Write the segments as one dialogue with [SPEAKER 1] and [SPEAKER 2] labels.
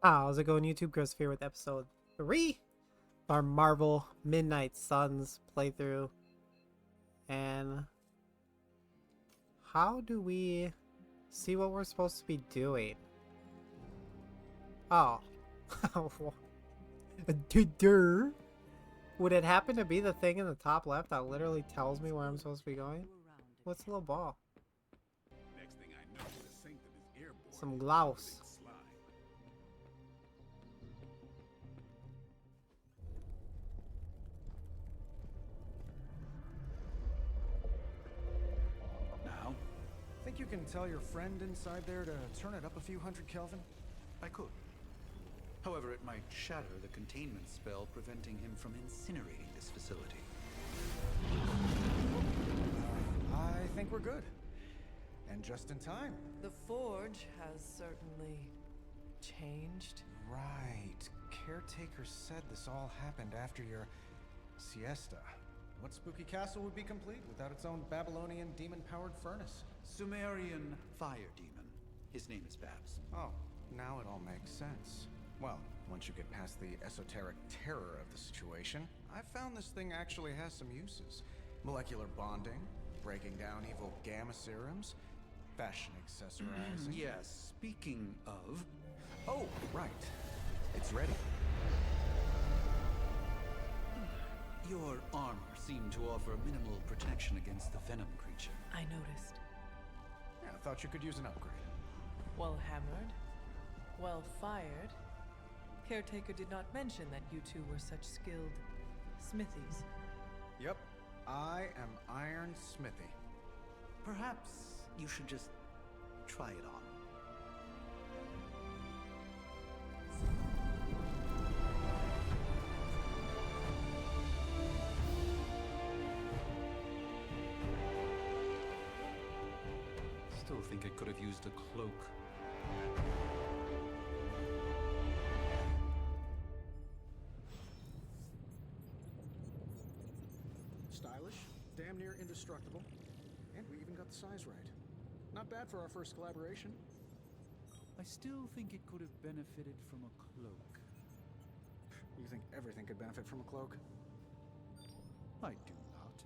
[SPEAKER 1] How's it going, YouTube? Chris here with episode 3 of our Marvel Midnight Suns playthrough. And how do we see what we're supposed to be doing? Oh. Would it happen to be the thing in the top left that literally tells me where I'm supposed to be going? What's the little ball?
[SPEAKER 2] Next thing I know, the sanctum is airborne.
[SPEAKER 1] Some glouse.
[SPEAKER 2] Now,
[SPEAKER 3] Think you can tell your friend inside there to turn it up a few hundred Kelvin?
[SPEAKER 4] I could. However, it might shatter the containment spell preventing him from incinerating this facility.
[SPEAKER 3] I think we're good. And just in time.
[SPEAKER 5] The forge has certainly changed.
[SPEAKER 3] Right. Caretaker said this all happened after your siesta. What spooky castle would be complete without its own Babylonian demon-powered furnace?
[SPEAKER 4] Sumerian fire demon. His name is Babs.
[SPEAKER 3] Oh, now it all makes sense. Well, once you get past the esoteric terror of the situation, I've found this thing actually has some uses. Molecular bonding, breaking down evil gamma serums, fashion accessorizing.
[SPEAKER 4] Yes, speaking of...
[SPEAKER 3] Oh, right. It's ready.
[SPEAKER 4] Your armor seemed to offer minimal protection against the venom creature.
[SPEAKER 5] I noticed.
[SPEAKER 3] Yeah, I thought you could use an upgrade.
[SPEAKER 5] Well hammered, well fired. Caretaker did not mention that you two were such skilled smithies.
[SPEAKER 3] Yep, I am Iron Smithy.
[SPEAKER 4] Perhaps you should just try it on. Still think I could have used a cloak.
[SPEAKER 3] Stylish, damn near indestructible, and we even got the size right. Not bad for our first collaboration.
[SPEAKER 6] I still think it could have benefited from a cloak.
[SPEAKER 3] You think everything could benefit from a cloak?
[SPEAKER 6] I do not.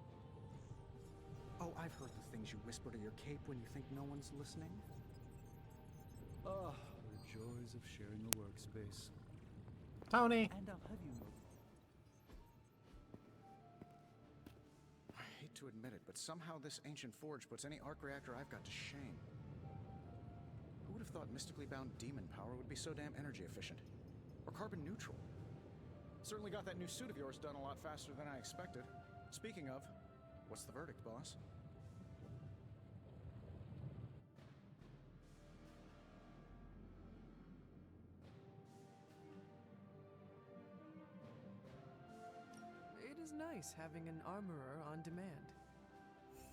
[SPEAKER 3] Oh, I've heard the things you whisper to your cape when you think no one's listening.
[SPEAKER 6] Ah, the joys of sharing a workspace.
[SPEAKER 1] Tony!
[SPEAKER 6] And I'll have you know,
[SPEAKER 3] I hate to admit it, but somehow this ancient forge puts any arc reactor I've got to shame. Who would have thought mystically bound demon power would be so damn energy efficient? Or carbon neutral? Certainly got that new suit of yours done a lot faster than I expected. Speaking of, what's the verdict, boss?
[SPEAKER 5] It is nice having an armorer on demand.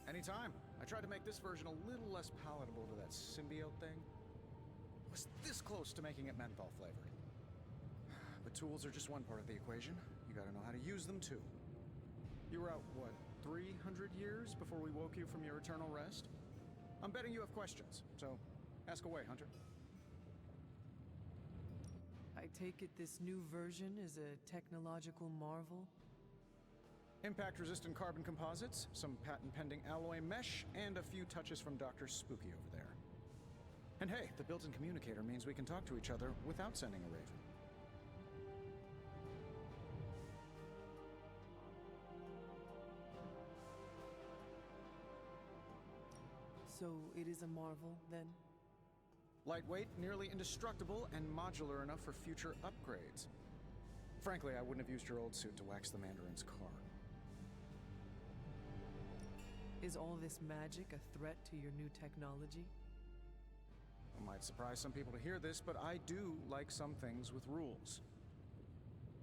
[SPEAKER 3] Anytime. I tried to make this version a little less palatable to that symbiote thing. Was this close to making it menthol flavored. But tools are just one part of the equation. You gotta know how to use them too. You were out, what, 300 years before we woke you from your eternal rest? I'm betting you have questions, so ask away, Hunter.
[SPEAKER 5] I take it this new version is a technological marvel?
[SPEAKER 3] Impact-resistant carbon composites, some patent-pending alloy mesh, and a few touches from Dr. Spooky over there. And hey, the built-in communicator means we can talk to each other without sending a raven.
[SPEAKER 5] So it is a marvel, then?
[SPEAKER 3] Lightweight, nearly indestructible, and modular enough for future upgrades. Frankly, I wouldn't have used your old suit to wax the Mandarin's car.
[SPEAKER 5] Is all this magic a threat to your new technology?
[SPEAKER 3] It might surprise some people to hear this, but I do like some things with rules.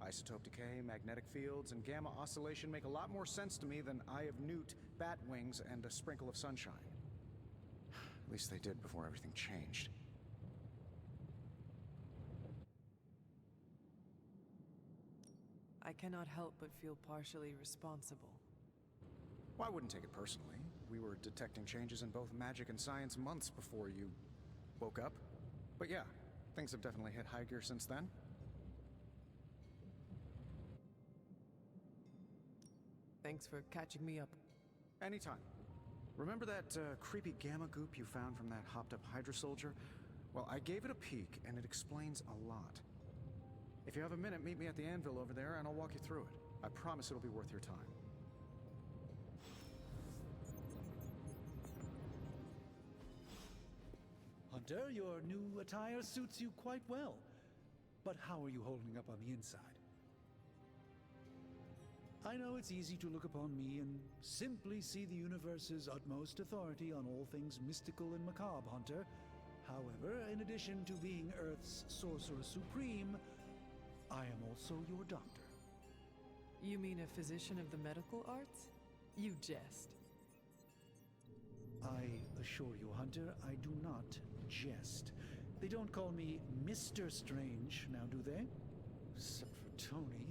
[SPEAKER 3] Isotope decay, magnetic fields, and gamma oscillation make a lot more sense to me than Eye of Newt, bat wings, and a sprinkle of sunshine. At least they did before everything changed.
[SPEAKER 5] I cannot help but feel partially responsible.
[SPEAKER 3] Well, I wouldn't take it personally. We were detecting changes in both magic and science months before you woke up. But yeah, Things have definitely hit high gear since then.
[SPEAKER 5] Thanks for catching me up.
[SPEAKER 3] Anytime. Remember that creepy gamma goop you found from that hopped-up Hydra soldier? Well, I gave it a peek, and it explains a lot. If you have a minute, meet me at the anvil over there, and I'll walk you through it. I promise it'll be worth your time.
[SPEAKER 6] Hunter, your new attire suits you quite well. But how are you holding up on the inside? I know it's easy to look upon me and simply see the universe's utmost authority on all things mystical and macabre, Hunter. However, in addition to being Earth's Sorcerer Supreme, I am also your doctor.
[SPEAKER 5] You mean a physician of the medical arts? You jest.
[SPEAKER 6] I assure you, Hunter, I do not jest. They don't call me Mr. Strange, now do they? Except for Tony.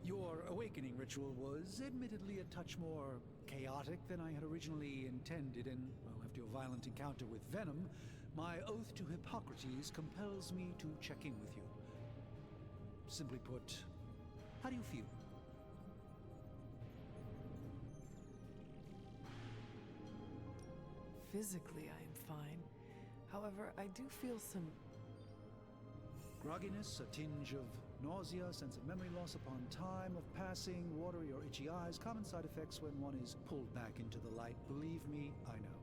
[SPEAKER 6] Your awakening ritual was admittedly a touch more chaotic than I had originally intended, and, well, after a violent encounter with Venom, my oath to Hippocrates compels me to check in with you. Simply put, how do you feel?
[SPEAKER 5] Physically, I am fine. However, I do feel some...
[SPEAKER 6] Grogginess, a tinge of nausea, sense of memory loss upon time of passing, watery or itchy eyes, common side effects when one is pulled back into the light. Believe me, I know.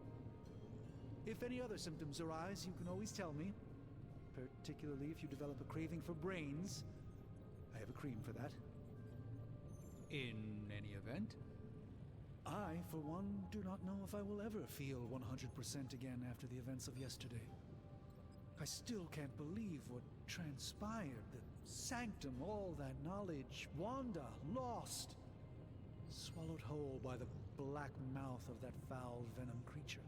[SPEAKER 6] If any other symptoms arise, you can always tell me. Particularly if you develop a craving for brains. I have a cream for that. In any event, I, for one, do not know if I will ever feel 100% again after the events of yesterday. I still can't believe what transpired. The sanctum, all that knowledge, Wanda, lost. Swallowed whole by the black mouth of that foul venom creature.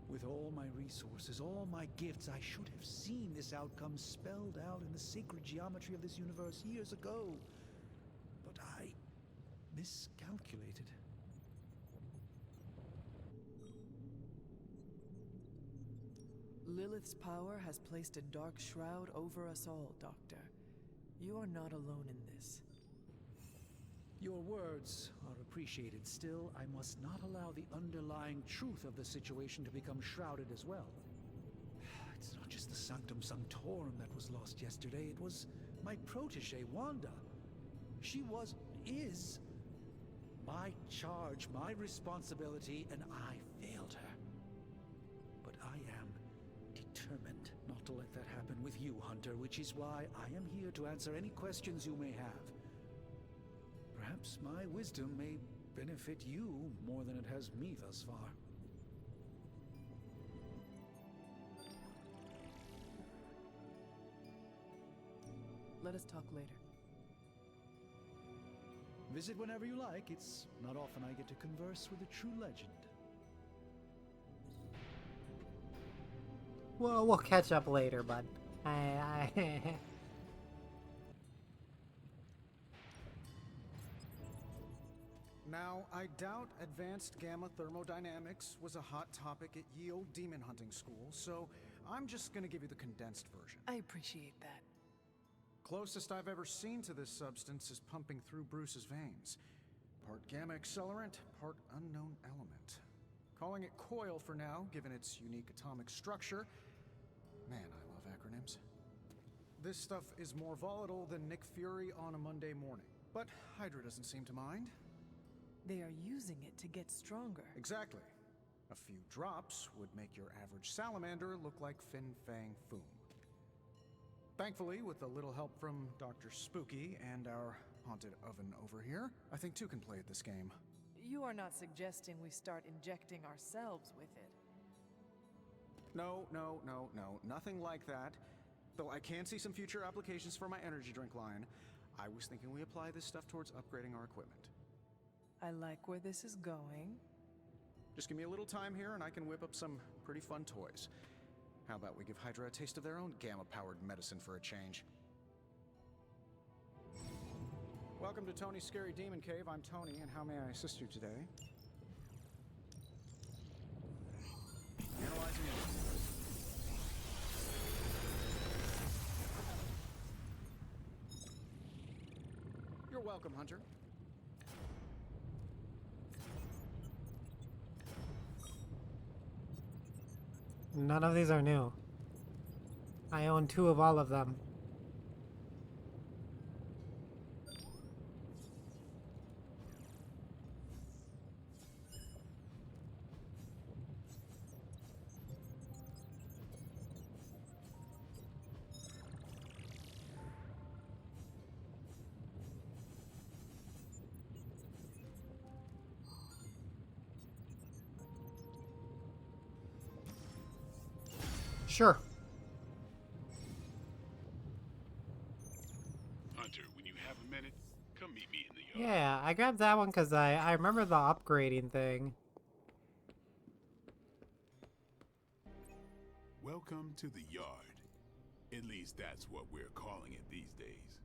[SPEAKER 6] With all my resources, all my gifts, I should have seen this outcome spelled out in the sacred geometry of this universe years ago. But I miscalculated.
[SPEAKER 5] Lilith's power has placed a dark shroud over us all, Doctor. You are not alone in this.
[SPEAKER 6] Your words are appreciated. Still, I must not allow the underlying truth of the situation to become shrouded as well. It's not just the Sanctum Sanctorum that was lost yesterday. It was my protege, Wanda. She is my charge, my responsibility, and I failed her. But I am determined not to let that happen with you, Hunter, which is why I am here to answer any questions you may have. Perhaps my wisdom may benefit you more than it has me thus far.
[SPEAKER 5] Let us talk later.
[SPEAKER 6] Visit whenever you like. It's not often I get to converse with a true legend.
[SPEAKER 1] Well, we'll catch up later, bud.
[SPEAKER 3] Now, I doubt advanced gamma thermodynamics was a hot topic at Ye Olde Demon Hunting School, so I'm just gonna give you the condensed version.
[SPEAKER 5] I appreciate that.
[SPEAKER 3] Closest I've ever seen to this substance is pumping through Bruce's veins. Part gamma accelerant, part unknown element. Calling it coil for now, given its unique atomic structure. Man, I love acronyms. This stuff is more volatile than Nick Fury on a Monday morning, but Hydra doesn't seem to mind.
[SPEAKER 5] They are using it to get stronger.
[SPEAKER 3] Exactly. A few drops would make your average salamander look like Fin Fang Foom. Thankfully, with a little help from Dr. Spooky and our haunted oven over here, I think two can play at this game.
[SPEAKER 5] You are not suggesting we start injecting ourselves with it.
[SPEAKER 3] No, nothing like that. Though I can see some future applications for my energy drink line. I was thinking we apply this stuff towards upgrading our equipment.
[SPEAKER 5] I like where this is going.
[SPEAKER 3] Just give me a little time here and I can whip up some pretty fun toys. How about we give Hydra a taste of their own gamma-powered medicine for a change? Welcome to Tony's Scary Demon Cave. I'm Tony, and how may I assist you today? Analyzing it. welcome, Hunter.
[SPEAKER 1] None of these are new. I own 2 of all of them. Sure.
[SPEAKER 2] Hunter, when you have a minute, come meet me in the yard.
[SPEAKER 1] Yeah, I grabbed that one because I remember the upgrading thing.
[SPEAKER 2] Welcome to the yard. At least that's what we're calling it these days.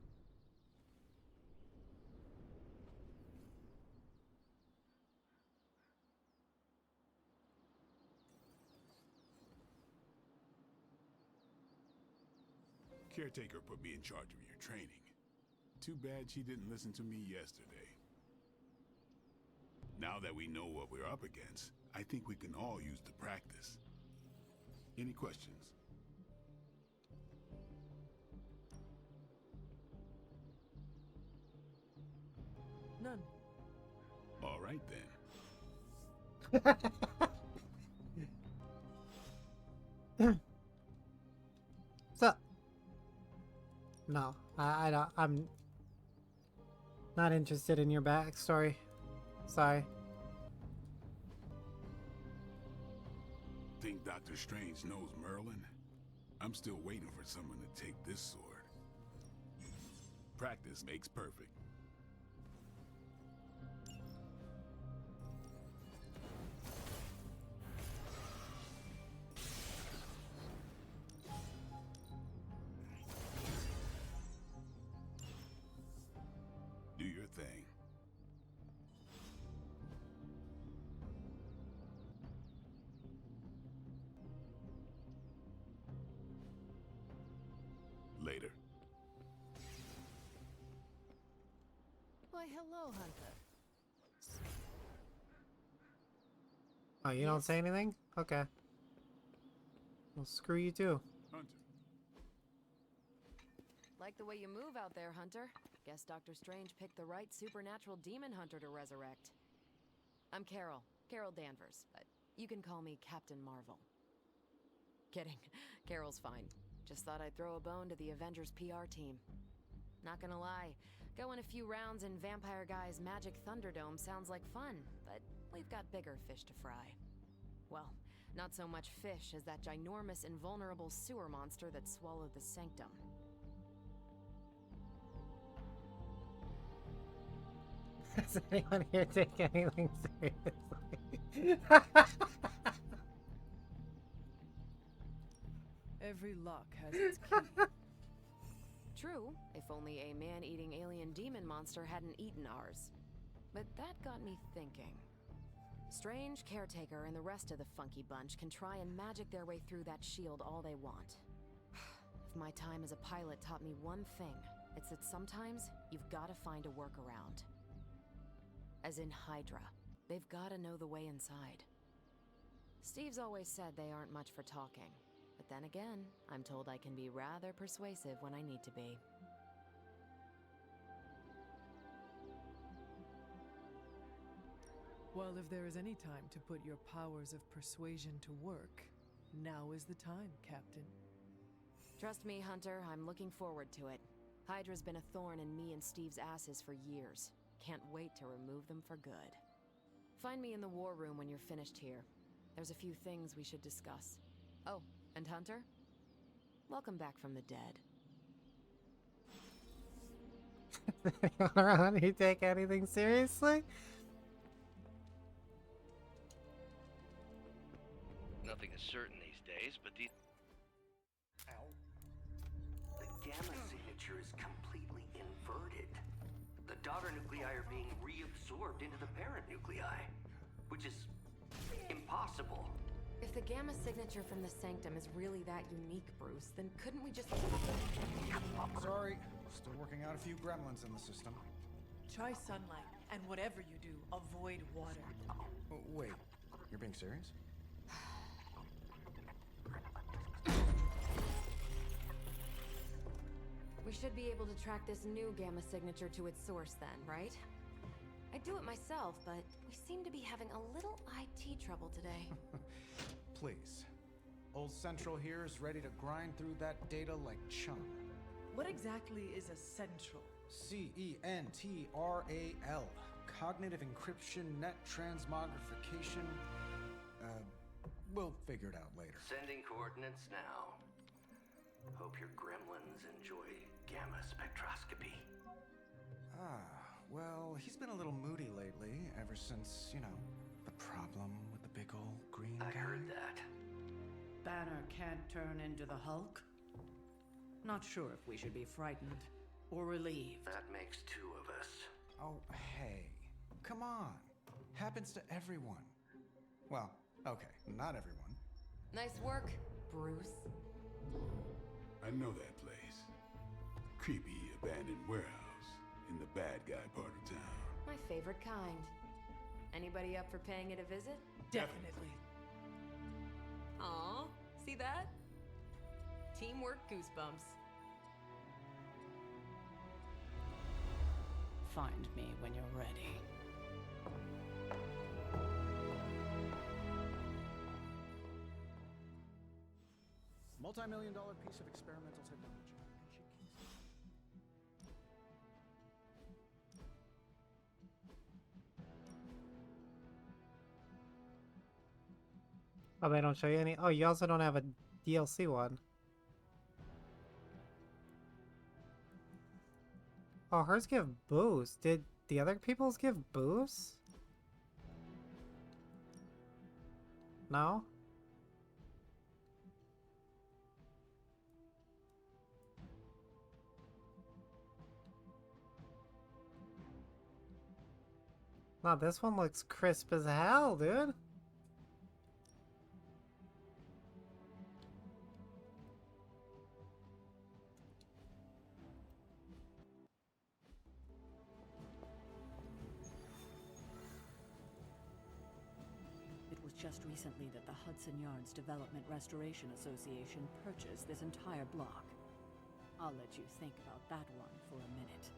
[SPEAKER 2] Caretaker put me in charge of your training. Too bad she didn't listen to me yesterday. Now that we know what we're up against, I think we can all use the practice. Any questions?
[SPEAKER 5] None.
[SPEAKER 2] All right then.
[SPEAKER 1] So, no, I don't. I'm not interested in your backstory. Sorry.
[SPEAKER 2] Think Dr. Strange knows Merlin? I'm still waiting for someone to take this sword. Practice makes perfect. Do your thing. Later.
[SPEAKER 7] Why, hello, Hunter.
[SPEAKER 1] Oh, you don't
[SPEAKER 7] Yes.
[SPEAKER 1] say anything? Okay. Well, screw you too.
[SPEAKER 2] Hunter.
[SPEAKER 7] Like the way you move out there, Hunter. Guess Dr. Strange picked the right supernatural demon hunter to resurrect. I'm Carol. Carol Danvers, but you can call me Captain Marvel. Kidding. Carol's fine. Just thought I'd throw a bone to the Avengers PR team. Not gonna lie, going a few rounds in Vampire Guy's Magic Thunderdome sounds like fun, but we've got bigger fish to fry. Well, not so much fish as that ginormous invulnerable sewer monster that swallowed the Sanctum.
[SPEAKER 1] Does anyone here take anything seriously?
[SPEAKER 5] Every lock has its key.
[SPEAKER 7] True, if only a man-eating alien demon monster hadn't eaten ours. But that got me thinking. Strange, Caretaker, and the rest of the funky bunch can try and magic their way through that shield all they want. If my time as a pilot taught me one thing, it's that sometimes you've got to find a workaround. As in Hydra. They've got to know the way inside. Steve's always said they aren't much for talking. But then again, I'm told I can be rather persuasive when I need to be.
[SPEAKER 5] Well, if there is any time to put your powers of persuasion to work, now is the time, Captain.
[SPEAKER 7] Trust me, Hunter, I'm looking forward to it. Hydra's been a thorn in me and Steve's asses for years. Can't wait to remove them for good. Find me in the war room when you're finished here. There's a few things we should discuss. Oh, and Hunter? Welcome back from the dead.
[SPEAKER 1] Around you take anything seriously?
[SPEAKER 8] Nothing is certain these days, but the
[SPEAKER 9] gamma signature is completely inverted. The daughter nuclei are being reabsorbed into the parent nuclei, which is impossible.
[SPEAKER 7] If the gamma signature from the Sanctum is really that unique, Bruce, then couldn't we just...
[SPEAKER 3] Sorry, still working out a few gremlins in the system.
[SPEAKER 5] Try sunlight, and whatever you do, avoid water.
[SPEAKER 3] Oh, wait, you're being serious?
[SPEAKER 7] We should be able to track this new gamma signature to its source then, right? I'd do it myself, but we seem to be having a little IT trouble today.
[SPEAKER 3] Please. Old Central here is ready to grind through that data like chum.
[SPEAKER 5] What exactly is a central?
[SPEAKER 3] CENTRAL. Cognitive encryption, net transmogrification. We'll figure it out later.
[SPEAKER 9] Sending coordinates now. Hope your gremlins enjoy gamma spectroscopy.
[SPEAKER 3] Well, he's been a little moody lately, ever since, the problem with the big old green guy.
[SPEAKER 9] I heard that.
[SPEAKER 10] Banner can't turn into the Hulk? Not sure if we should be frightened or relieved.
[SPEAKER 9] That makes two of us.
[SPEAKER 3] Oh, hey. Come on. Happens to everyone. Well, okay, not everyone.
[SPEAKER 7] Nice work, Bruce.
[SPEAKER 2] I know that place. Creepy abandoned warehouse in the bad guy part of town.
[SPEAKER 7] My favorite kind. Anybody up for paying it a visit?
[SPEAKER 5] Definitely.
[SPEAKER 7] Aw, see that? Teamwork goosebumps.
[SPEAKER 10] Find me when you're ready.
[SPEAKER 3] Multi-million-dollar piece of experimental technology.
[SPEAKER 1] Oh, they don't show you any? Oh, you also don't have a DLC one. Oh, hers give boost. Did the other people's give boost? No? Wow, this one looks crisp as hell, dude.
[SPEAKER 10] It was just recently that the Hudson Yards Development Restoration Association purchased this entire block. I'll let you think about that one for a minute.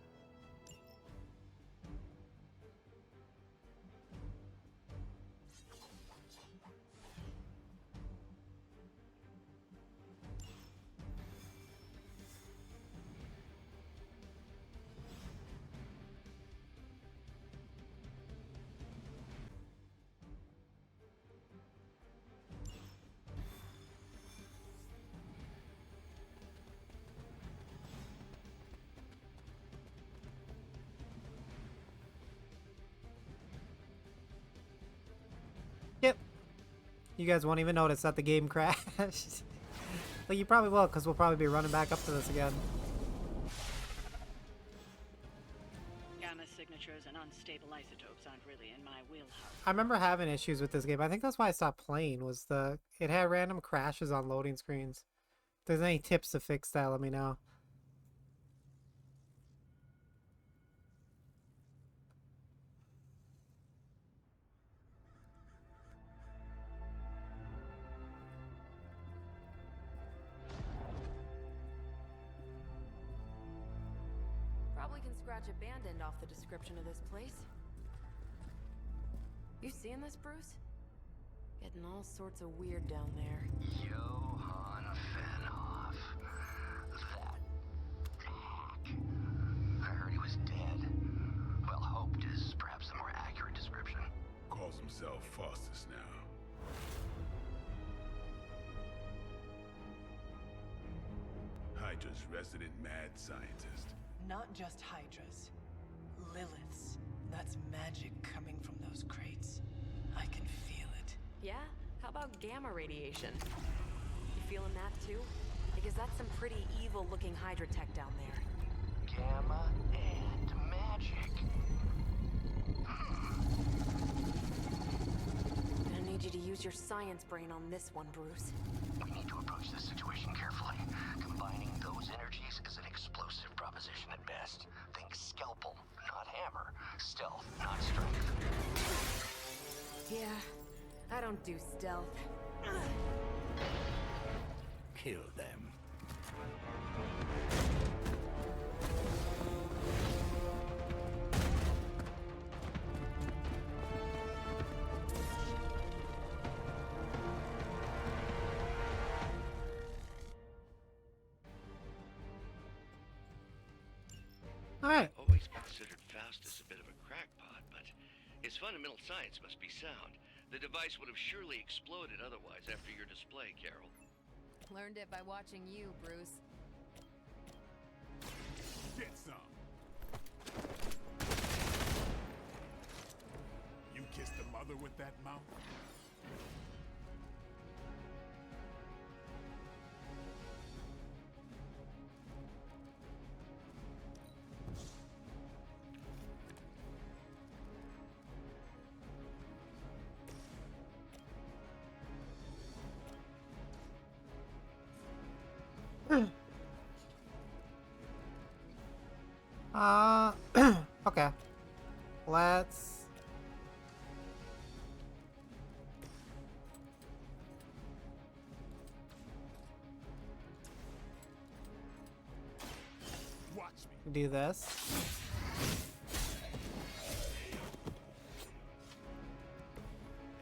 [SPEAKER 1] Yep. You guys won't even notice that the game crashed. Like, you probably will, because we'll probably be running back up to this again.
[SPEAKER 10] Gamma signatures and unstable isotopes aren't really in my wheelhouse.
[SPEAKER 1] I remember having issues with this game. I think that's why I stopped playing, was it had random crashes on loading screens. If there's any tips to fix that, let me know.
[SPEAKER 7] Probably can scratch abandoned off the description of this place. You seeing this, Bruce? Getting all sorts of weird down there.
[SPEAKER 9] Johann Fenhoff. That hack. I heard he was dead. Well, hoped is perhaps a more accurate description.
[SPEAKER 2] Calls himself Faustus now. Hydra's resident mad scientist.
[SPEAKER 5] Not just Hydras. Liliths. That's magic coming from those crates. I can feel it.
[SPEAKER 7] Yeah? How about gamma radiation? You feeling that too? Because that's some pretty evil-looking Hydra tech down there.
[SPEAKER 9] Gamma and magic.
[SPEAKER 7] Gonna need you to use your science brain on this one, Bruce.
[SPEAKER 9] We need to approach this situation carefully. Combining those energies is an explosive proposition at best. Think scalpel, not hammer.
[SPEAKER 7] I don't do stealth.
[SPEAKER 9] Kill them.
[SPEAKER 1] Alright.
[SPEAKER 8] Always considered Faustus a bit of a crackpot, but his fundamental science must be sound. The device would have surely exploded otherwise after your display, Carol.
[SPEAKER 7] Learned it by watching you, Bruce.
[SPEAKER 2] Get some. You kissed the mother with that mouth?
[SPEAKER 1] Okay. Let's...
[SPEAKER 2] Watch me.
[SPEAKER 1] do this.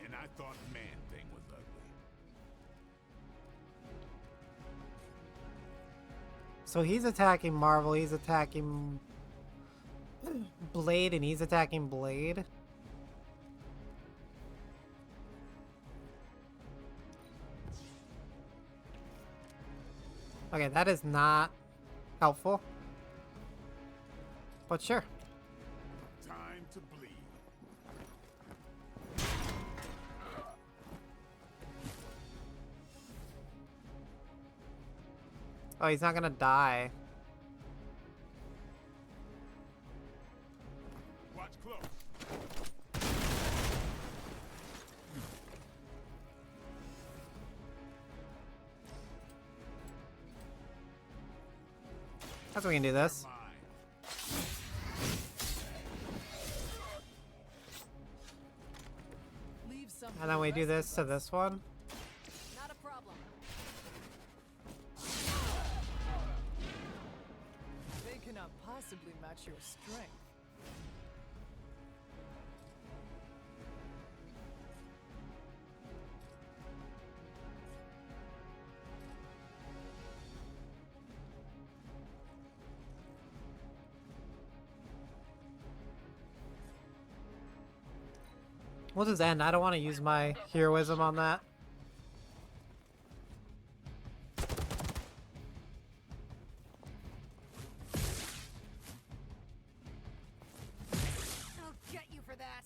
[SPEAKER 2] And I thought Man-Thing was ugly.
[SPEAKER 1] So he's attacking Marvel, he's attacking Blade, and he's attacking Blade. Okay, that is not helpful. But sure.
[SPEAKER 2] Time to bleed.
[SPEAKER 1] Oh, he's not gonna die.
[SPEAKER 2] Watch close.
[SPEAKER 1] That's why we can do this.
[SPEAKER 2] Mine.
[SPEAKER 5] Leave some for
[SPEAKER 1] And then
[SPEAKER 5] the
[SPEAKER 1] we do
[SPEAKER 5] rest
[SPEAKER 1] this
[SPEAKER 5] of
[SPEAKER 1] to
[SPEAKER 5] us.
[SPEAKER 1] this one.
[SPEAKER 7] Not a problem.
[SPEAKER 5] They cannot possibly match your strength.
[SPEAKER 1] We'll just end. I don't want to use my heroism on that.
[SPEAKER 7] I'll get you for that.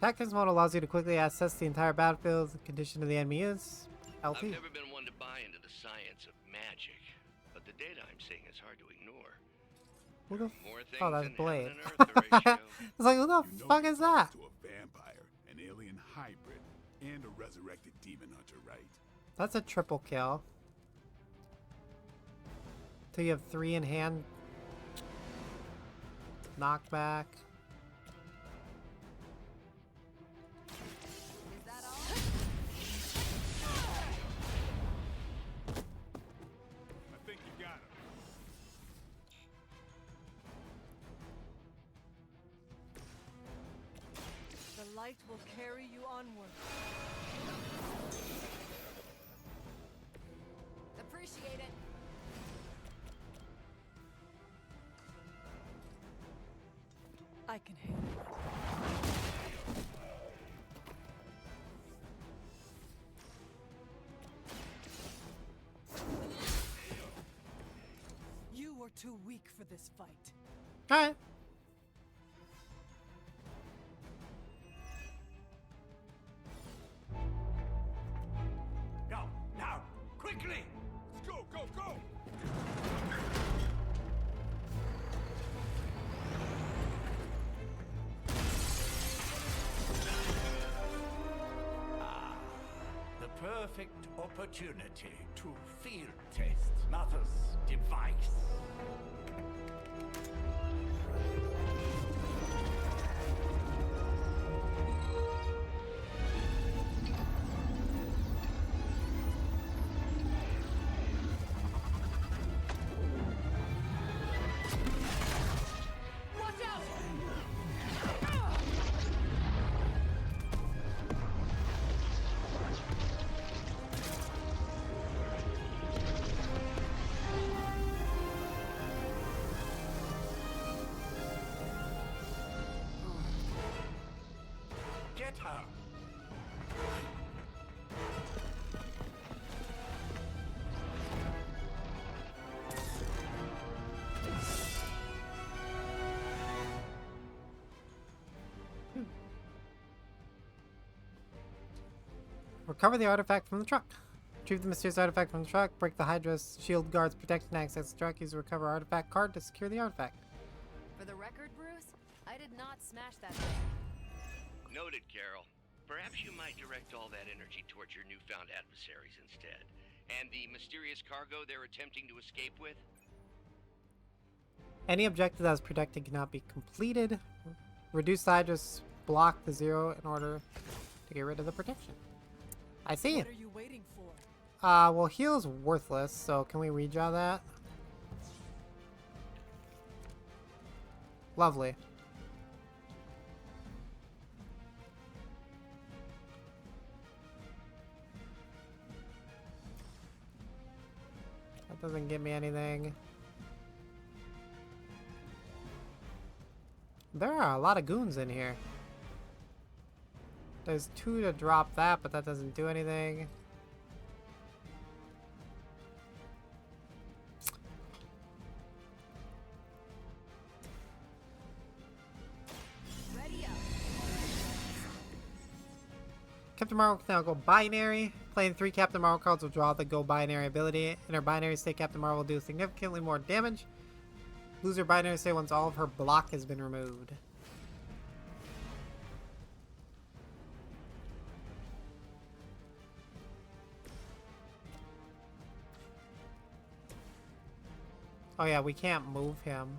[SPEAKER 1] Tactics mode allows you to quickly assess the entire battlefield. The condition of the enemy is
[SPEAKER 8] I've
[SPEAKER 1] healthy.
[SPEAKER 8] never been one to buy into the science of magic, but the data I'm seeing is hard to ignore.
[SPEAKER 1] Who the
[SPEAKER 8] More things
[SPEAKER 1] oh, that's
[SPEAKER 8] in
[SPEAKER 1] Blade.
[SPEAKER 8] heaven and earth, Horatio.
[SPEAKER 1] It's like, who the
[SPEAKER 2] You know
[SPEAKER 1] fuck
[SPEAKER 2] you're
[SPEAKER 1] is that?
[SPEAKER 2] talking to a vampire, an alien hybrid, and a resurrected demon hunter, right?
[SPEAKER 1] That's a triple kill. So you have 3 in hand. Knockback.
[SPEAKER 7] Is that all?
[SPEAKER 2] I think you got him.
[SPEAKER 5] The light will carry you onward.
[SPEAKER 7] Appreciate it.
[SPEAKER 5] I can handle it. You are too weak for this fight.
[SPEAKER 1] Alright.
[SPEAKER 9] Go, now, quickly!
[SPEAKER 2] Let's go, go, go!
[SPEAKER 9] The
[SPEAKER 11] perfect opportunity to field test Mother's device. Get her!
[SPEAKER 1] Recover the artifact from the truck. Retrieve the mysterious artifact from the truck. Break the Hydra's shield guard's protection to access the truck. Use the recover artifact card to secure the artifact.
[SPEAKER 7] For the record, Bruce, I did not smash that thing.
[SPEAKER 8] Noted, Carol. Perhaps you might direct all that energy towards your newfound adversaries instead. And the mysterious cargo they're attempting to escape with?
[SPEAKER 1] Any objective that is protected cannot be completed. Reduce the Hydra's block to 0 in order to get rid of the protection. I see.
[SPEAKER 5] What are you waiting for?
[SPEAKER 1] Well, heal's worthless, so can we redraw that? Lovely. That doesn't give me anything. There are a lot of goons in here. There's 2 to drop that, but that doesn't do anything.
[SPEAKER 7] Ready up.
[SPEAKER 1] Captain Marvel can now go binary. Playing 3 Captain Marvel cards will draw the go binary ability. In her binary state, Captain Marvel will do significantly more damage. Lose her binary state once all of her block has been removed. Oh yeah, we can't move him.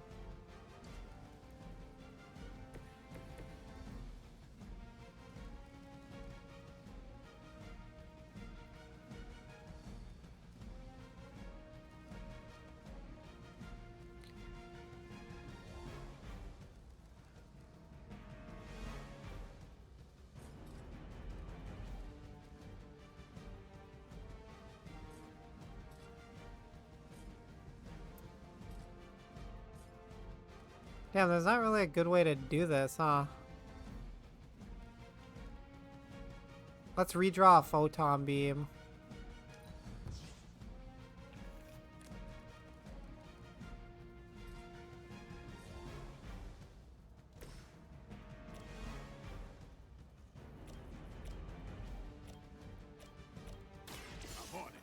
[SPEAKER 1] Damn, there's not really a good way to do this, huh? Let's redraw a photon beam.
[SPEAKER 2] I'm on it.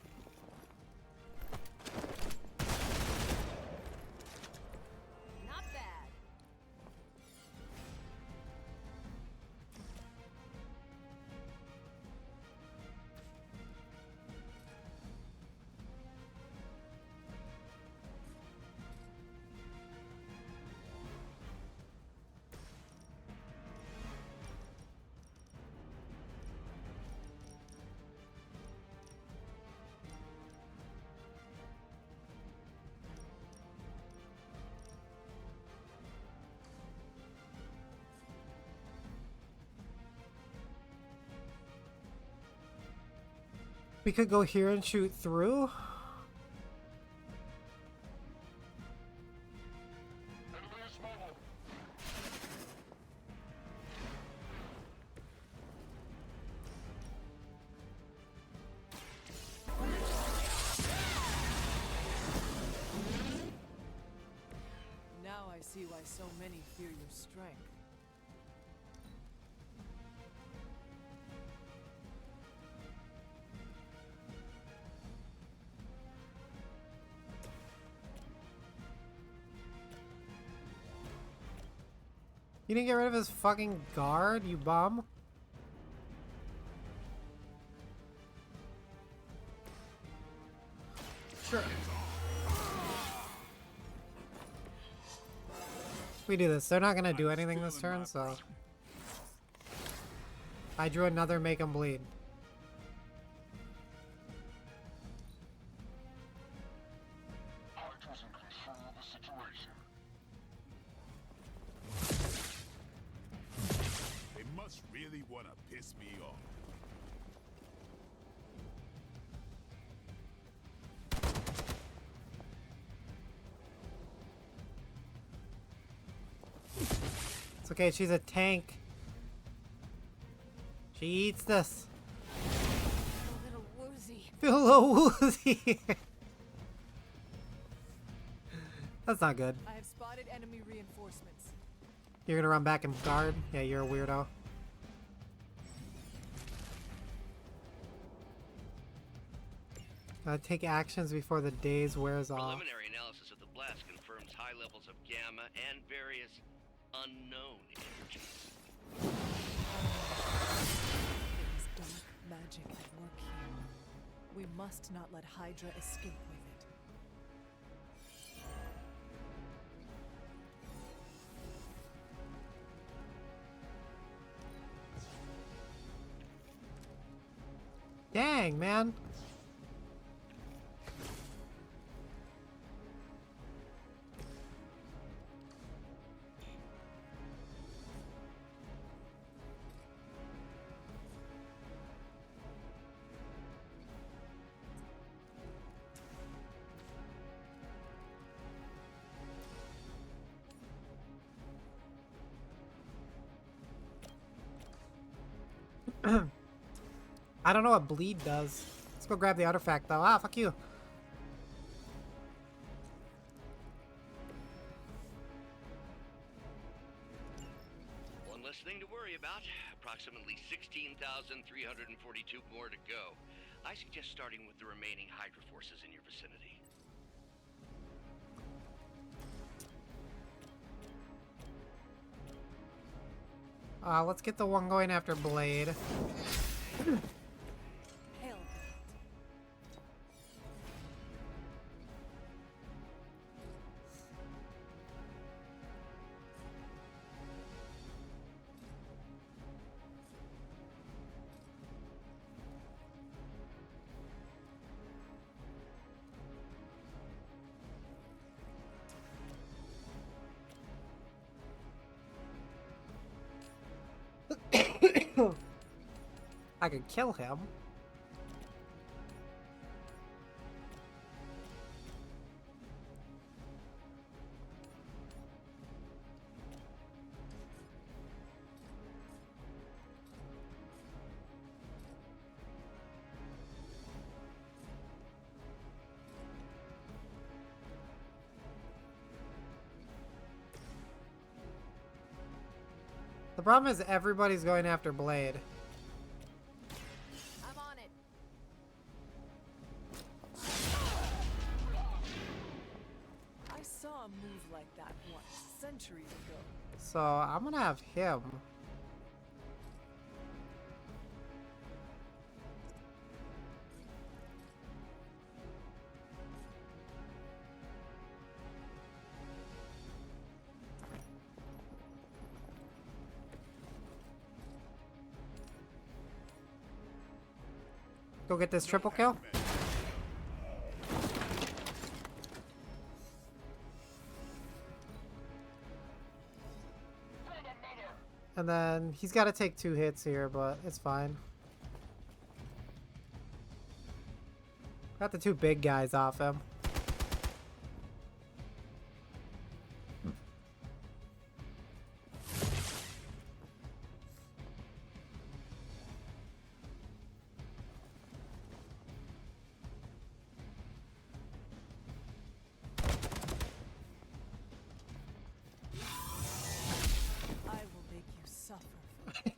[SPEAKER 7] Not bad.
[SPEAKER 1] We could go here and shoot through.
[SPEAKER 5] Now I see why so many fear your strength.
[SPEAKER 1] You didn't get rid of his fucking guard, you bum? Sure. We do this. They're not gonna do anything this turn, so I drew another make them bleed.
[SPEAKER 2] They must really want to piss me off.
[SPEAKER 1] It's okay, she's a tank. She eats this.
[SPEAKER 7] A little woozy.
[SPEAKER 1] Feel a little woozy. That's not good.
[SPEAKER 5] I have spotted enemy reinforcements.
[SPEAKER 1] You're gonna run back and guard? Yeah, you're a weirdo. Take actions before the days wears off.
[SPEAKER 8] Preliminary analysis of the blast confirms high levels of gamma and various unknown energies.
[SPEAKER 5] There is dark magic at work here. We must not let Hydra escape with it.
[SPEAKER 1] Dang, man. I don't know what bleed does. Let's go grab the artifact though. Ah, fuck you.
[SPEAKER 8] One less thing to worry about. Approximately 16,342 more to go. I suggest starting with the remaining Hydra forces in your vicinity.
[SPEAKER 1] Let's get the one going after Blade.
[SPEAKER 5] Hell.
[SPEAKER 1] I could kill him. The problem is everybody's going after Blade.
[SPEAKER 7] I'm on it.
[SPEAKER 5] I saw a move like that once, centuries ago.
[SPEAKER 1] So I'm gonna have him. Go get this triple kill. And then he's got to take 2 hits here, but it's fine. Got the 2 big guys off him.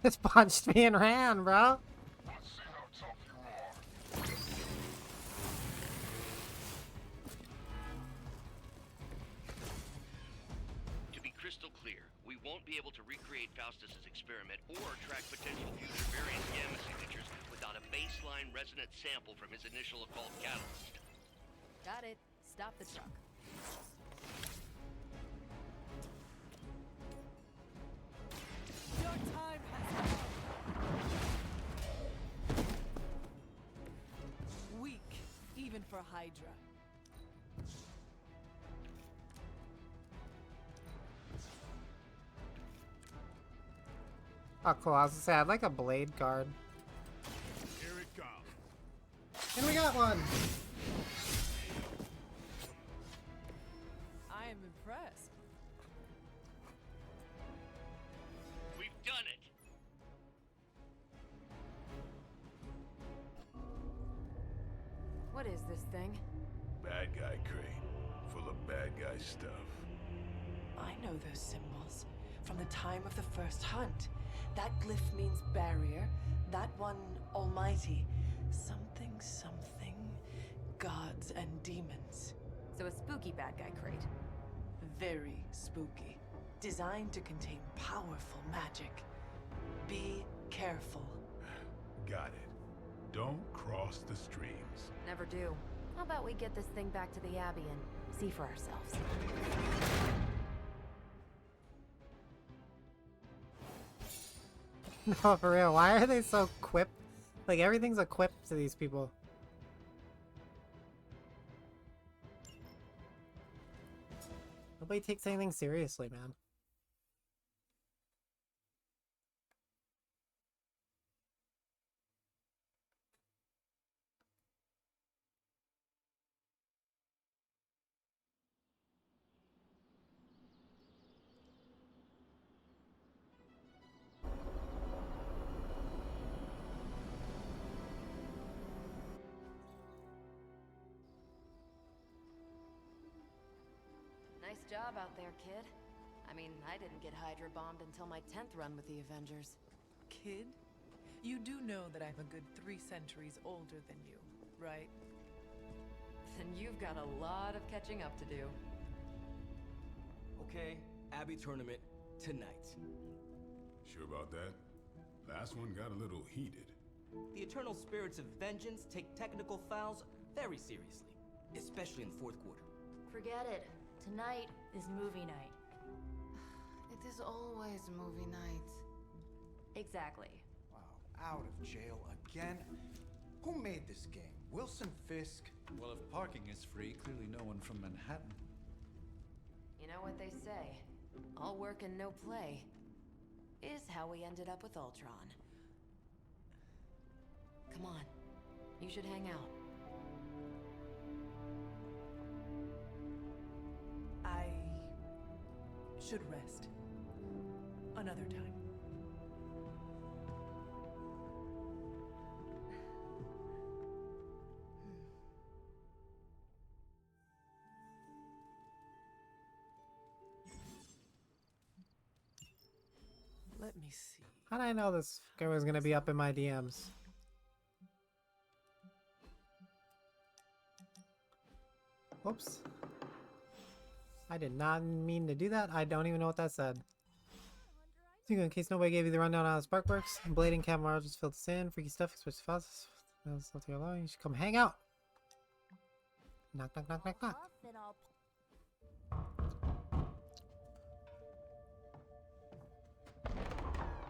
[SPEAKER 1] Just punched me and ran, bro.
[SPEAKER 8] To be crystal clear, we won't be able to recreate Faustus's experiment or track potential future variant gamma signatures without a baseline resonant sample from his initial occult catalyst.
[SPEAKER 7] Got it. Stop the truck.
[SPEAKER 5] Your time has come. Weak, even for Hydra.
[SPEAKER 1] Oh, cool. I was gonna say, I'd like a blade guard.
[SPEAKER 2] Here it comes.
[SPEAKER 1] And we got one!
[SPEAKER 5] I am impressed.
[SPEAKER 8] We've done it!
[SPEAKER 7] What is this thing?
[SPEAKER 2] Bad guy crate. Full of bad guy stuff.
[SPEAKER 5] I know those symbols from the time of the first hunt. That glyph means barrier, that one almighty. Something, something, gods and demons.
[SPEAKER 7] So a spooky bad guy crate.
[SPEAKER 5] Very spooky. Designed to contain powerful magic. Be careful.
[SPEAKER 2] Got it. Don't cross the streams.
[SPEAKER 7] Never do. How about we get this thing back to the Abbey and see for ourselves?
[SPEAKER 1] No, for real. Why are they so quipped? Like, everything's a quip to these people. Nobody takes anything seriously, man.
[SPEAKER 7] Nice job out there, kid. I mean, I didn't get Hydra bombed until my 10th run with the Avengers.
[SPEAKER 5] Kid, you do know that I'm a good 3 centuries older than you, right?
[SPEAKER 7] Then you've got a lot of catching up to do.
[SPEAKER 12] Okay, Abbey tournament tonight.
[SPEAKER 2] Sure about that? Last one got a little heated.
[SPEAKER 12] The eternal spirits of vengeance take technical fouls very seriously, especially in the fourth quarter.
[SPEAKER 13] Forget it. Tonight is movie night.
[SPEAKER 7] It is always movie night.
[SPEAKER 13] Exactly.
[SPEAKER 3] Wow, out of jail again? Who made this game? Wilson Fisk?
[SPEAKER 6] Well, if parking is free, clearly no one from Manhattan.
[SPEAKER 7] You know what they say? All work and no play is how we ended up with Ultron. Come on, you should hang out.
[SPEAKER 5] I should rest. Another time. Let me see.
[SPEAKER 1] How did I know this guy was gonna be up in my DMs? Whoops. I did not mean to do that. I don't even know what that said. In case nobody gave you the rundown on how Spark works, blading camera just filled this in. Freaky stuff, especially fast. That's not too long. You should come hang out. Knock, knock, knock, knock, knock.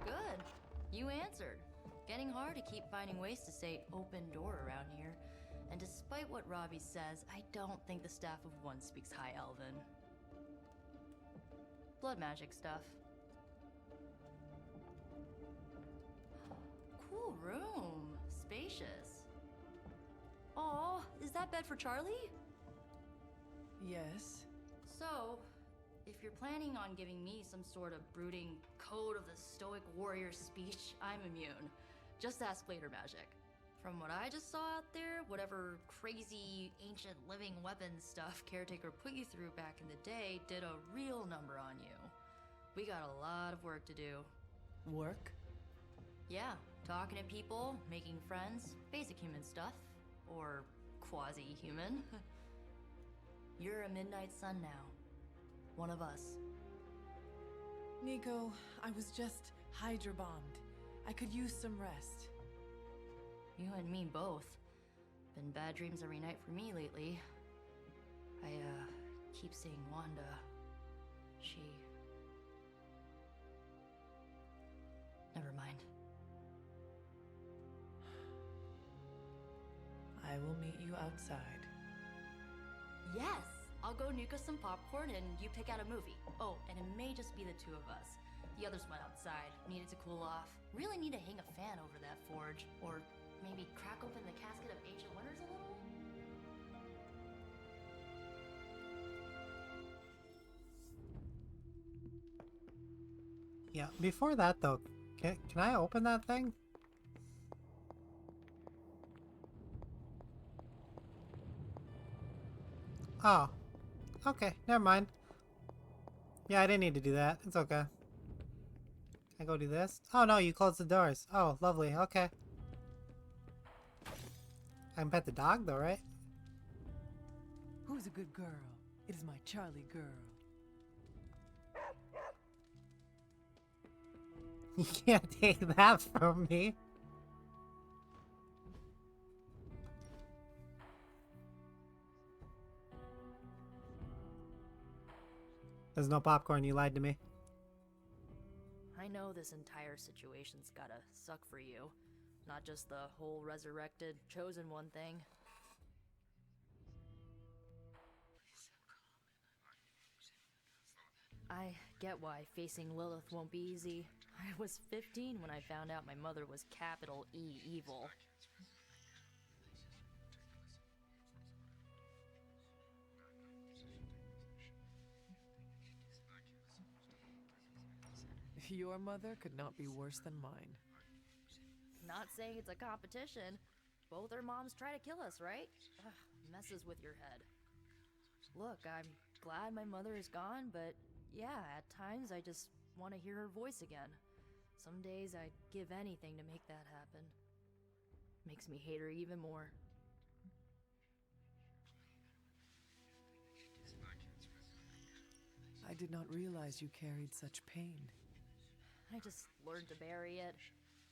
[SPEAKER 13] Good. You answered. Getting hard to keep finding ways to say open door around here. And despite what Robbie says, I don't think the staff of one speaks High Elven. Blood magic stuff. Cool room. Spacious. Aw, is that bed for Charlie?
[SPEAKER 5] Yes.
[SPEAKER 13] So, if you're planning on giving me some sort of brooding code of the stoic warrior speech, I'm immune. Just ask later, Magic. From what I just saw out there, whatever crazy ancient living weapons stuff Caretaker put you through back in the day did a real number on you. We got a lot of work to do.
[SPEAKER 5] Work?
[SPEAKER 13] Yeah, talking to people, making friends, basic human stuff. Or quasi-human. You're a Midnight Sun now. One of us.
[SPEAKER 5] Nico, I was just Hydra bombed. I could use some rest.
[SPEAKER 13] You and me both. Been bad dreams every night for me lately. I, keep seeing Wanda. She... Never mind.
[SPEAKER 5] I will meet you outside.
[SPEAKER 13] Yes! I'll go Nico some popcorn and you pick out a movie. Oh, and it may just be the two of us. The others went outside, needed to cool off. Really need to hang a fan over that forge. Or maybe crack open the casket of ancient wonders a little?
[SPEAKER 1] Yeah, before that though, can I open that thing? Oh. Okay, never mind. Yeah, I didn't need to do that. It's okay. Can I go do this? Oh no, you closed the doors. Oh, lovely. Okay. I can pet the dog though, right?
[SPEAKER 5] Who's a good girl? It is my Charlie girl.
[SPEAKER 1] You can't take that from me. There's no popcorn, you lied to me.
[SPEAKER 13] I know this entire situation's gotta suck for you. Not just the whole resurrected, chosen one thing. I get why facing Lilith won't be easy. I was 15 when I found out my mother was capital E evil.
[SPEAKER 5] Your mother could not be worse than mine.
[SPEAKER 13] Not saying it's a competition. Both our moms try to kill us, right? Ugh, messes with your head. Look, I'm glad my mother is gone, but yeah, at times I just want to hear her voice again. Some days I'd give anything to make that happen. Makes me hate her even more.
[SPEAKER 5] I did not realize you carried such pain.
[SPEAKER 13] I just learned to bury it.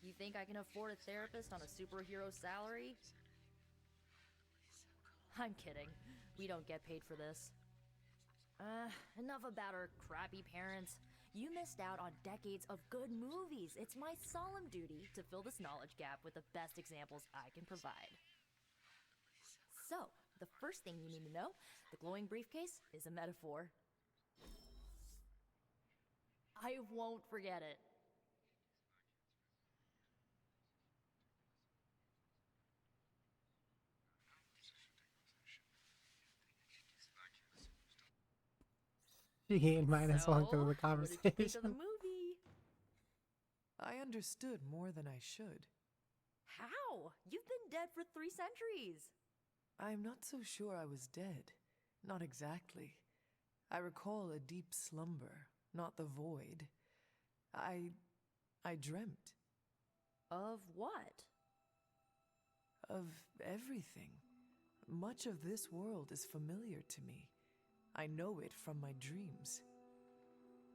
[SPEAKER 13] You think I can afford a therapist on a superhero salary? I'm kidding. We don't get paid for this. Enough about our crappy parents. You missed out on decades of good movies. It's my solemn duty to fill this knowledge gap with the best examples I can provide. So, the first thing you need to know, the glowing briefcase is a metaphor. I won't forget it.
[SPEAKER 1] She might as well go to the conversation.
[SPEAKER 13] What did you think of the movie?
[SPEAKER 5] I understood more than I should.
[SPEAKER 13] How? You've been dead for 3 centuries.
[SPEAKER 5] I'm not so sure I was dead. Not exactly. I recall a deep slumber, not the void. I dreamt.
[SPEAKER 13] Of what?
[SPEAKER 5] Of everything. Much of this world is familiar to me. I know it from my dreams.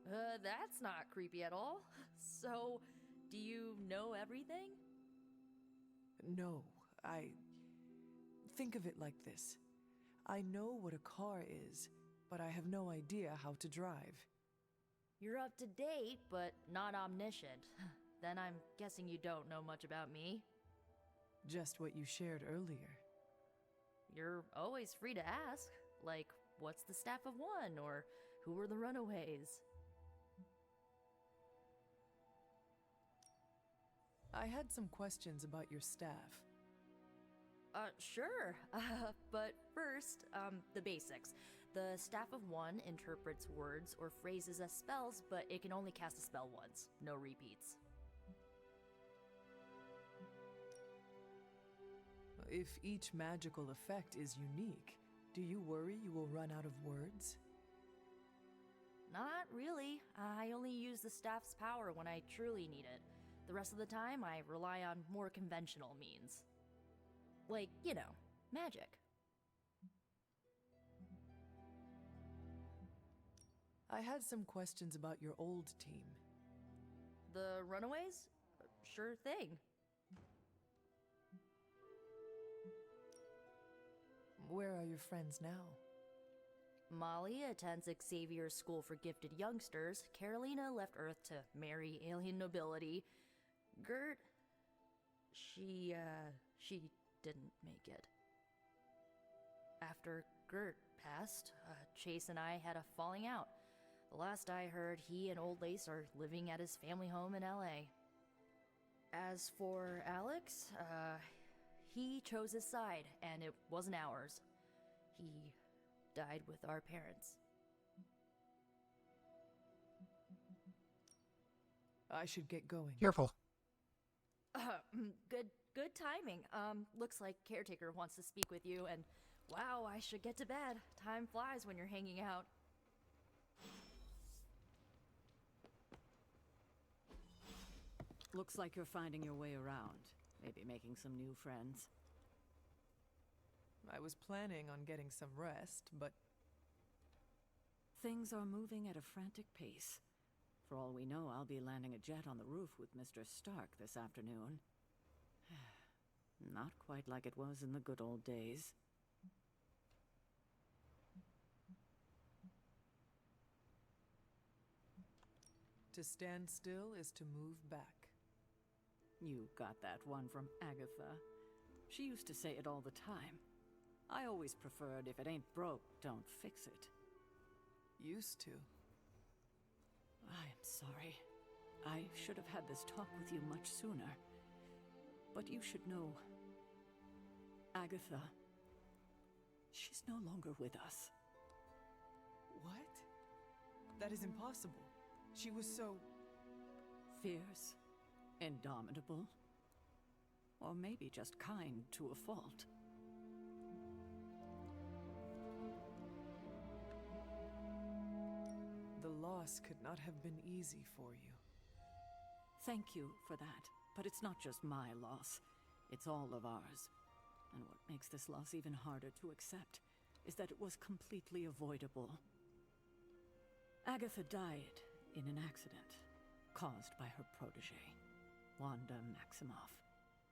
[SPEAKER 13] That's not creepy at all. So, do you know everything?
[SPEAKER 5] No, think of it like this. I know what a car is, but I have no idea how to drive.
[SPEAKER 13] You're up to date, but not omniscient. Then I'm guessing you don't know much about me.
[SPEAKER 5] Just what you shared earlier.
[SPEAKER 13] You're always free to ask. Like, what's the staff of one? Or who were the runaways?
[SPEAKER 5] I had some questions about your staff.
[SPEAKER 13] Sure. But first, the basics. The Staff of One interprets words or phrases as spells, but it can only cast a spell once. No repeats.
[SPEAKER 5] If each magical effect is unique, do you worry you will run out of words?
[SPEAKER 13] Not really. I only use the staff's power when I truly need it. The rest of the time, I rely on more conventional means. Like, you know, magic.
[SPEAKER 5] I had some questions about your old team.
[SPEAKER 13] The runaways? Sure thing.
[SPEAKER 5] Where are your friends now?
[SPEAKER 13] Molly attends Xavier's School for Gifted Youngsters. Carolina left Earth to marry alien nobility. Gert, she didn't make it. After Gert passed, Chase and I had a falling out. The last I heard, he and Old Lace are living at his family home in LA. As for Alex, he chose his side, and it wasn't ours. He died with our parents.
[SPEAKER 14] I should get going.
[SPEAKER 1] Careful.
[SPEAKER 13] Good timing. Looks like Caretaker wants to speak with you, and wow, I should get to bed. Time flies when you're hanging out.
[SPEAKER 10] Looks like you're finding your way around. Maybe making some new friends.
[SPEAKER 14] I was planning on getting some rest, but...
[SPEAKER 10] Things are moving at a frantic pace. For all we know, I'll be landing a jet on the roof with Mr. Stark this afternoon. Not quite like it was in the good old days.
[SPEAKER 14] To stand still is to move back.
[SPEAKER 10] You got that one from Agatha. She used to say it all the time. I always preferred, if it ain't broke, don't fix it.
[SPEAKER 14] Used to.
[SPEAKER 10] I am sorry. I should have had this talk with you much sooner. But you should know... Agatha... she's no longer with us.
[SPEAKER 14] What? That is impossible. She was so...
[SPEAKER 10] fierce, indomitable, or maybe just kind to a fault.
[SPEAKER 14] The loss could not have been easy for you.
[SPEAKER 10] Thank you for that, but it's not just my loss. It's all of ours. And what makes this loss even harder to accept is that it was completely avoidable. Agatha died in an accident caused by her protege, Wanda Maximoff,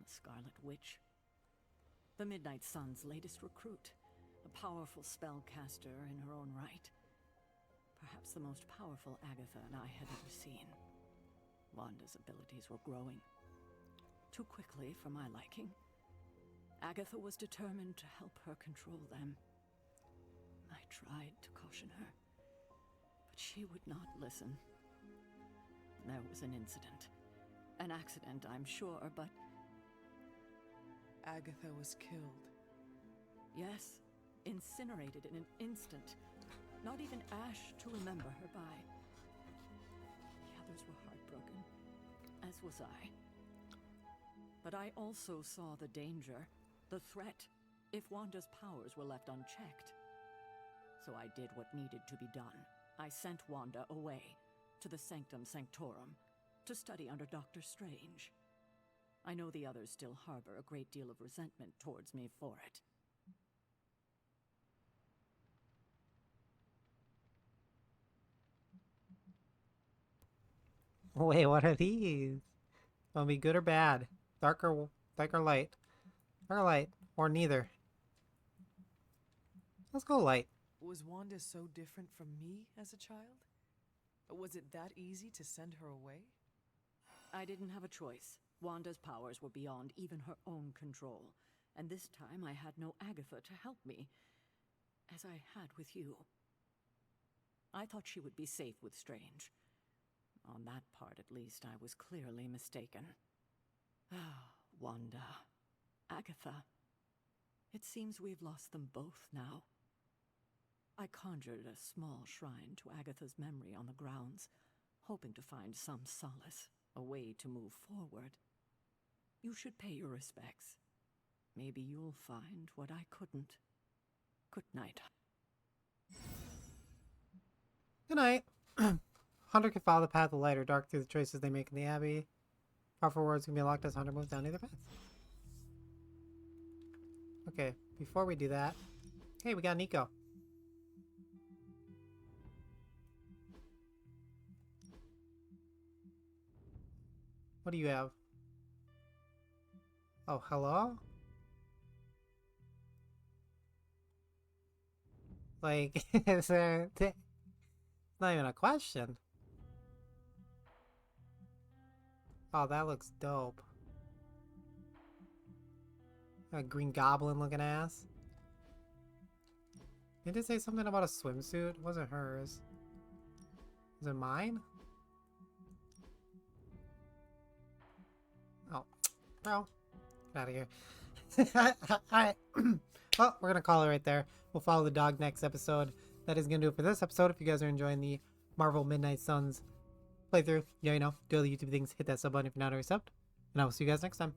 [SPEAKER 10] the Scarlet Witch. The Midnight Suns' latest recruit, a powerful spellcaster in her own right. Perhaps the most powerful Agatha and I had ever seen. Wanda's abilities were growing. Too quickly for my liking. Agatha was determined to help her control them. I tried to caution her, but she would not listen. There was an incident. An accident, I'm sure, but...
[SPEAKER 14] Agatha was killed.
[SPEAKER 10] Yes, incinerated in an instant. Not even ash to remember her by. The others were heartbroken, as was I. But I also saw the danger, the threat, if Wanda's powers were left unchecked. So I did what needed to be done. I sent Wanda away, to the Sanctum Sanctorum, to study under Dr. Strange. I know the others still harbor a great deal of resentment towards me for it.
[SPEAKER 1] Wait, what are these? Will be good or bad? Dark or light? Dark or light? Or neither? Let's go light.
[SPEAKER 14] Was Wanda so different from me as a child? Was it that easy to send her away?
[SPEAKER 10] I didn't have a choice. Wanda's powers were beyond even her own control. And this time I had no Agatha to help me, as I had with you. I thought she would be safe with Strange. On that part, at least, I was clearly mistaken. Ah, Wanda. Agatha. It seems we've lost them both now. I conjured a small shrine to Agatha's memory on the grounds, hoping to find some solace, a way to move forward. You should pay your respects. Maybe you'll find what I couldn't. Good night.
[SPEAKER 1] Good night. Hunter can follow the path of light or dark through the choices they make in the Abbey. Powerful words can be unlocked as Hunter moves down either path. Okay, before we do that... Hey, we got Nico. What do you have? Oh, hello? Like, is there... It's not even a question. Oh, that looks dope. A Green Goblin looking ass. Did it say something about a swimsuit? It wasn't hers. Is it mine? Oh, bro. Get out of here. Alright. Well, we're going to call it right there. We'll follow the dog next episode. That is going to do it for this episode. If you guys are enjoying the Marvel Midnight Suns playthrough, you know, do all the YouTube things. Hit that sub button if you're not already subbed. And I will see you guys next time.